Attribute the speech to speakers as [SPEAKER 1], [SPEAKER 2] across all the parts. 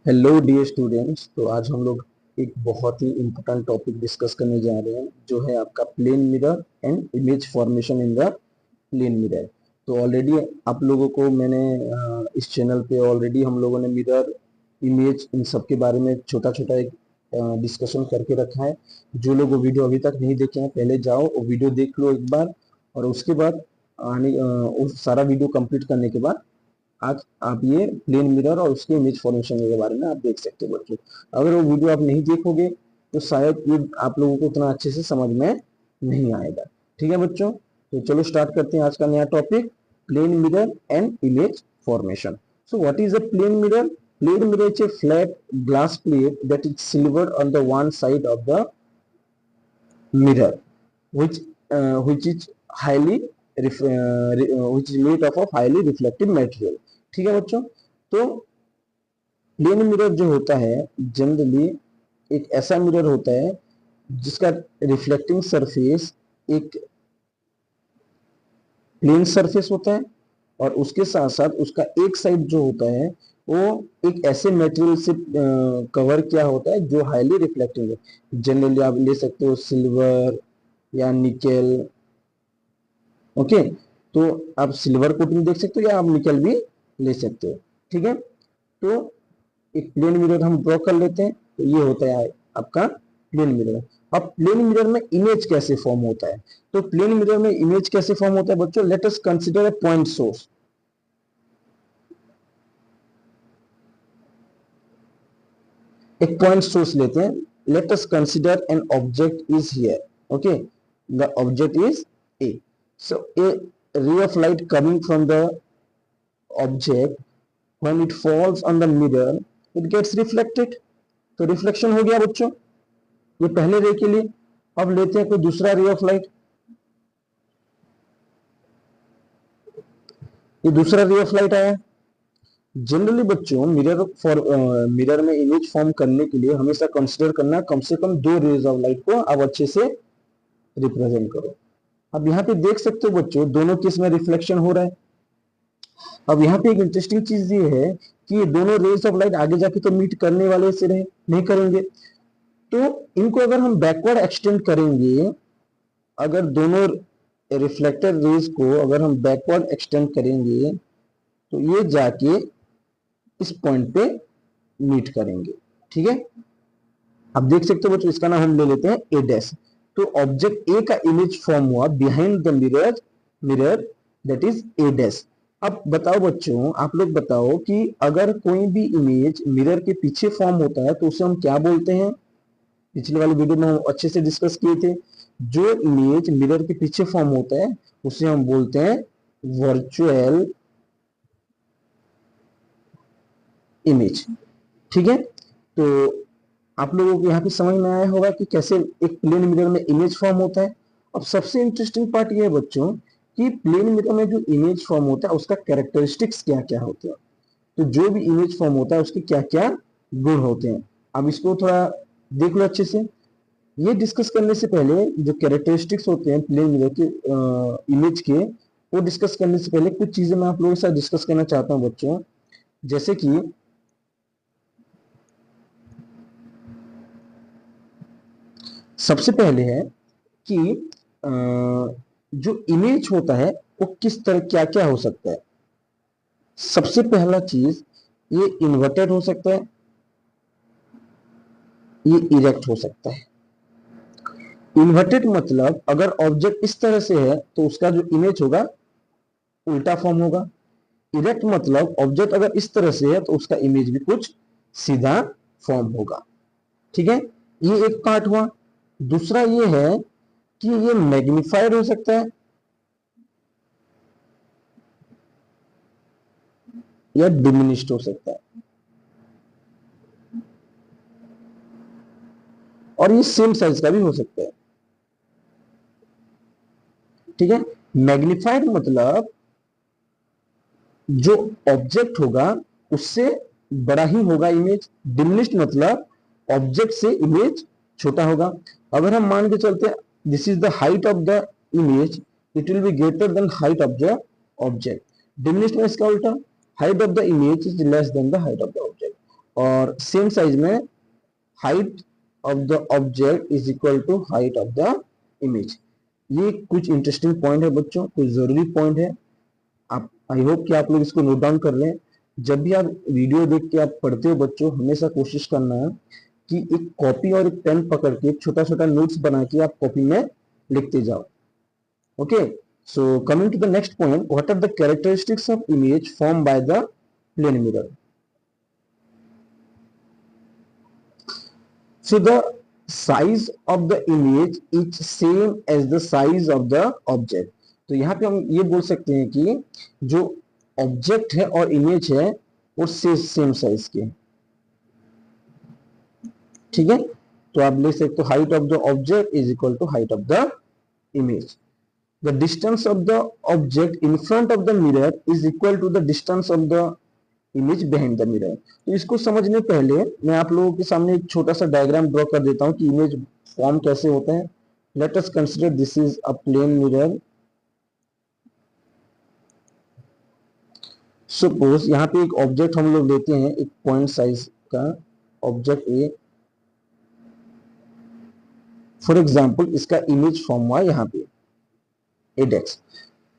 [SPEAKER 1] Hello dear students. तो आज हम लोग एक बहुत ही इम्पोर्टेंट टॉपिक डिस्कस करने जा रहे हैं, जो है आपका plane mirror and image formation in the plane mirror. तो ऑलरेडी आप लोगों को मैंने इस चैनल पे ऑलरेडी हम लोगों ने मिरर, इमेज, इन सब के बारे में छोटा छोटा एक डिस्कशन करके रखा है। जो लोग वो वीडियो अभी तक नहीं देखे हैं, पहले जाओ वो वीडियो देख लो एक बार, और उसके बाद उस सारा वीडियो कंप्लीट करने के बाद आज आप ये प्लेन मिरर और उसके इमेज फॉर्मेशन के बारे में आप देख सकते हो बच्चों। अगर वो वीडियो आप नहीं देखोगे तो शायद ये आप लोगों को उतना अच्छे से समझ में नहीं आएगा। ठीक है बच्चों, तो चलो स्टार्ट करते हैं आज का नया topic, plane mirror and image formation. So what is a plane mirror? Plane mirror is a flat glass plate that is silvered on the one side of the mirror, which is which is made up of highly reflective material। ठीक है बच्चों, तो plane mirror जो होता है generally एक ऐसा mirror होता है जिसका रिफ्लेक्टिंग सरफेस एक प्लेन सरफेस होता है, और उसके साथ साथ उसका एक साइड जो होता है वो एक ऐसे मटेरियल से कवर किया होता है जो हाईली रिफ्लेक्टिंग है। जनरली आप ले सकते हो सिल्वर या निकेल। ओके, तो आप सिल्वर कोटिंग देख सकते हो या आप निकल भी ले सकते हो। ठीक है, तो एक प्लेन मिरर हम ड्रॉ कर लेते हैं, तो ये होता है आपका प्लेन मिरर। अब प्लेन मिरर में इमेज कैसे फॉर्म होता है? तो प्लेन मिरर में इमेज कैसे फॉर्म होता है बच्चों? Late us consider a point source. एक पॉइंट सोर्स लेते हैं। Late us consider an object is here. Okay, the object is a. So A ray of light coming from the object, when it falls on the mirror, it gets reflected। तो reflection हो गया बच्चों, ये पहले रे के लिए। अब लेते हैं कोई दूसरा रे ऑफ लाइट, ये दूसरा रे ऑफ लाइट आया। जनरली बच्चों मिरर में इमेज फॉर्म करने के लिए हमेशा कंसीडर करना कम से कम दो रेज ऑफ लाइट को आप अच्छे से रिप्रेजेंट करो। अब यहाँ पे देख सकते हो बच्चों, दोनों केस में रिफ्लेक्शन हो रहा है। अब यहाँ पे एक इंटरेस्टिंग चीज ये है कि ये दोनों रेज ऑफ लाइट आगे जाके तो मीट करने वाले से रहे नहीं करेंगे, तो इनको अगर हम बैकवर्ड एक्सटेंड करेंगे, अगर दोनों रिफ्लेक्टेड रेज को अगर हम बैकवर्ड एक्सटेंड करेंगे तो ये जाके इस पॉइंट पे मीट करेंगे। ठीक है, अब देख सकते हो बच्चों, इसका नाम हम ले लेते हैं ए डैश। तो ऑब्जेक्ट ए का इमेज फॉर्म हुआ behind the mirror that is a dash. अब बताओ बच्चों, आप लोग बताओ कि अगर कोई भी इमेज मिरर के पीछे फॉर्म होता है तो उसे हम क्या बोलते हैं? पिछले वाले वीडियो में हम अच्छे से डिस्कस किए थे। जो इमेज मिरर के पीछे फॉर्म होता है उसे हम बोलते हैं वर्चुअल इमेज। ठीक है, तो आप लोगों को यहाँ पे समझ में आया होगा कि कैसे एक प्लेन मिरर में इमेज फॉर्म होता है। अब सबसे इंटरेस्टिंग पार्ट ये है बच्चों कि प्लेन मिरर में जो इमेज फॉर्म होता है उसका कैरेक्टरिस्टिक्स क्या क्या होते हैं। तो जो भी इमेज फॉर्म होता है उसके क्या क्या गुण होते हैं, अब इसको थोड़ा देख लो अच्छे से। ये डिस्कस करने से पहले जो कैरेक्टरिस्टिक्स होते हैं प्लेन मिरर के इमेज के, वो डिस्कस करने से पहले कुछ चीजें मैं आप लोगों के साथ डिस्कस करना चाहता हूँ बच्चों। जैसे कि सबसे पहले है कि जो इमेज होता है वो किस तरह क्या क्या हो सकता है। सबसे पहला चीज, ये इन्वर्टेड हो सकता है, ये इरेक्ट हो सकता है। इन्वर्टेड मतलब अगर ऑब्जेक्ट इस तरह से है तो उसका जो इमेज होगा उल्टा फॉर्म होगा। इरेक्ट मतलब ऑब्जेक्ट अगर इस तरह से है तो उसका इमेज भी कुछ सीधा फॉर्म होगा। ठीक है, ये एक पार्ट हुआ। दूसरा ये है कि ये मैग्निफाइड हो सकता है या डिमिनिश्ड हो सकता है, और ये सेम साइज का भी हो सकता है। ठीक है, मैग्निफाइड मतलब जो ऑब्जेक्ट होगा उससे बड़ा ही होगा इमेज। डिमिनिश्ड मतलब ऑब्जेक्ट से इमेज छोटा होगा। अगर हम मान के चलते हैं this is the height of the image, it will be greater than height of the object. Diminished में इसका उल्टा, height of the image is less than the height of the object. और सेम साइज में height of the object is equal to height of the image. ये कुछ interesting point है बच्चों, कुछ जरूरी पॉइंट है। आप आई होप कि आप लोग इसको नोट डाउन कर लें। जब भी आप वीडियो देख के आप पढ़ते हो बच्चों, हमेशा कोशिश करना है कि एक कॉपी और एक पेन पकड़ के छोटा छोटा नोट्स बना के आप कॉपी में लिखते जाओ। Okay, so coming to the next point, what are the characteristics of image form by the plane mirror. So the size of the image is same as the size of the object। तो यहाँ पे हम ये बोल सकते हैं कि जो ऑब्जेक्ट है और इमेज है वो सेम साइज के, ठीक है। तो आप लिख सकते हो height of the object is equal to height of the image. The distance of the object in front of the mirror is equal to the distance of the image behind the mirror. तो इसको समझने पहले मैं आप लोगों के सामने एक छोटा सा डायग्राम ड्रॉ कर देता हूं कि इमेज फॉर्म कैसे होता है। Let us consider this is a plane mirror. Suppose यहाँ पे एक ऑब्जेक्ट हम लोग लेते हैं, एक पॉइंट साइज का ऑब्जेक्ट ए, फॉर एग्जाम्पल इसका इमेज फॉर्म हुआ यहाँ पे एडेक्स।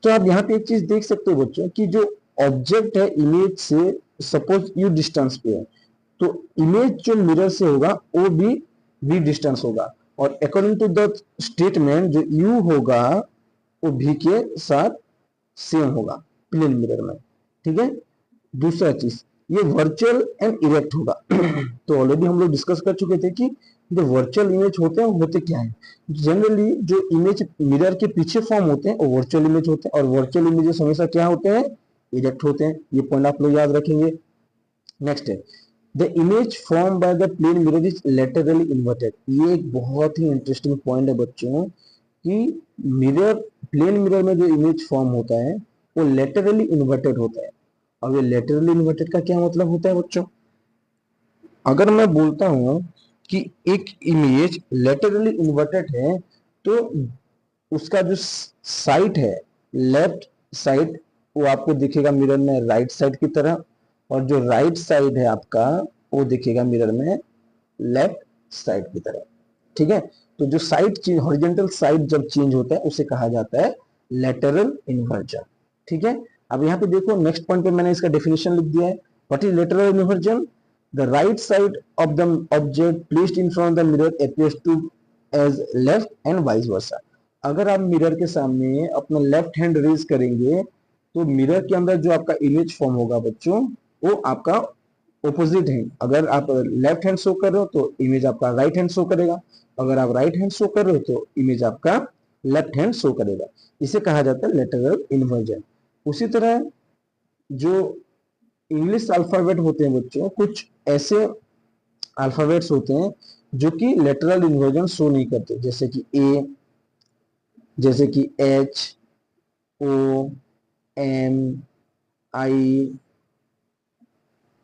[SPEAKER 1] तो आप यहाँ पे एक चीज देख सकते हो बच्चों कि जो ऑब्जेक्ट है इमेज से सपोज यू डिस्टेंस पे है, तो इमेज जो मिरर से होगा वो भी v डिस्टेंस होगा, और अकॉर्डिंग टू द स्टेटमेंट जो u होगा वो v के साथ सेम होगा प्लेन मिरर में, ठीक है। दूसरा चीज ये वर्चुअल एंड इरेक्ट होगा। तो ऑलरेडी हम लोग डिस्कस कर चुके थे कि जो वर्चुअल इमेज होते हैं वो होते क्या है। जनरली जो इमेज मिरर के पीछे फॉर्म होते हैं वो वर्चुअल इमेज होते हैं, और वर्चुअल इमेजेस हमेशा क्या होते हैं, इरेक्ट होते हैं। ये पॉइंट आप लोग याद रखेंगे। नेक्स्ट है the image form by the plane mirror is laterally inverted. ये एक बहुत ही इंटरेस्टिंग पॉइंट है बच्चों कि मिरर प्लेन मिरर में जो इमेज फॉर्म होता है वो लेटरली इन्वर्टेड होता है। अब ये लेटरली इन्वर्टेड का क्या मतलब होता है बच्चों, अगर मैं बोलता हूं कि एक इमेज लेटरली इन्वर्टेड है तो उसका जो साइड है लेफ्ट साइड वो आपको दिखेगा मिरर में राइट साइड की तरह, और जो राइट साइड है आपका वो दिखेगा मिरर में लेफ्ट साइड की तरह, ठीक है। तो जो साइड चेंज, हॉरिजॉन्टल साइड जब चेंज होता है उसे कहा जाता है लेटरल इन्वर्जन, ठीक है। अब यहाँ पे देखो नेक्स्ट पॉइंट पे मैंने इसका डेफिनेशन लिख दिया है। What is lateral inversion? The right side of the object placed in front of the mirror appears to as left and vice versa. अगर आप मिरर के सामने अपना लेफ्ट हैंड रेज करेंगे तो मिरर के अंदर जो आपका इमेज फॉर्म होगा बच्चों वो आपका ऑपोजिट है। अगर आप लेफ्ट हैंड शो कर रहे हो तो इमेज आपका राइट हैंड शो करेगा, अगर आप राइट हैंड शो कर रहे हो तो इमेज आपका लेफ्ट हैंड शो करेगा। इसे कहा जाता है लेटरल इन्वर्जन। उसी तरह जो इंग्लिश अल्फाबेट होते हैं बच्चों, कुछ ऐसे अल्फाबेट्स होते हैं जो कि लेटरल इन्वर्जन शो नहीं करते, जैसे कि ए, जैसे कि H, O, M, I.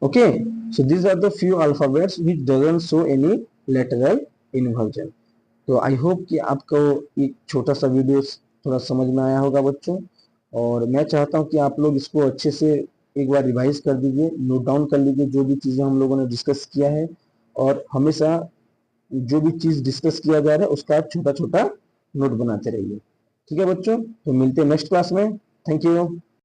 [SPEAKER 1] Okay, so these are the few alphabets which doesn't show any lateral inversion। तो आई होप कि आपको एक छोटा सा वीडियो थोड़ा समझ में आया होगा बच्चों, और मैं चाहता हूं कि आप लोग इसको अच्छे से एक बार रिवाइज कर दीजिए, नोट डाउन कर लीजिए जो भी चीज़ें हम लोगों ने डिस्कस किया है, और हमेशा जो भी चीज़ डिस्कस किया जा रहा है उसका छोटा छोटा नोट बनाते रहिए, ठीक है बच्चों। तो मिलते हैं नेक्स्ट क्लास में। Thank you.